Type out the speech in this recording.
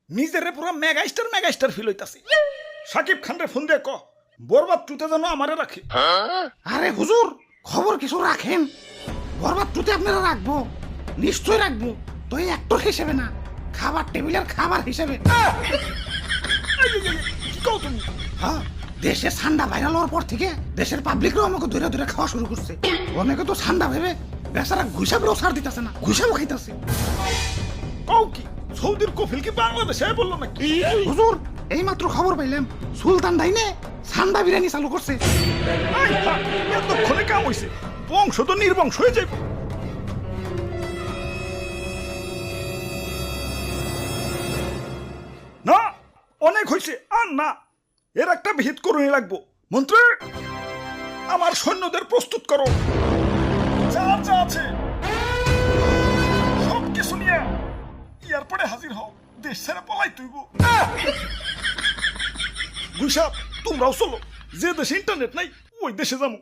নিজেরে পুরো megastar feel হইতাছে। সাকিব খানরে ফোন দিয়ে ক বরবাদ টুতে যেন আমারে রাখে। আরে হুজুর খবর কিছু রাখেন, বরবাদ টুতে আপনারা রাখবো, নিশ্চয় রাখবো। তো এই অ্যাক্টর হিসেবে না, খাবার টেবিলের খাবার হিসেবে। কি কও তুমি? হ্যাঁ, দেশে ঠান্ডা ভাইরাল হওয়ার পর থেকে দেশের পাবলিকরাও আমাকে ধরে ধরে খাওয়া শুরু করছে। অনেকে তো ঠান্ডা ভেবে বেচারা ঘুষাবেও ছাড় দিতেছে না, ঘুষাবো খাইতেছে। কও কি সৌদির কফিল কি বাংলাদেশে বললো নাকি? হুজুর এই মাত্র খবর পাইলাম সুলতান ডাইনে ঠান্ডা বিরিয়ানি চালু করছে। এতক্ষণে কাম হইছে, বংশ তো নির্বংশ হয়ে যাবে। না অনেক হয়েছে, আর না, এর একটা ভিত করুনি লাগবো। মন্ত্রী আমার সৈন্যদের প্রস্তুত করো, যার যা আছে সব কিছু নিয়ে এয়ারপোর্টে হাজির হও, দেশ ছেড়ে পলাই তুইব। গুইসাপ তোমরাও চলো, যে দেশে ইন্টারনেট নাই ওই দেশে যাবো।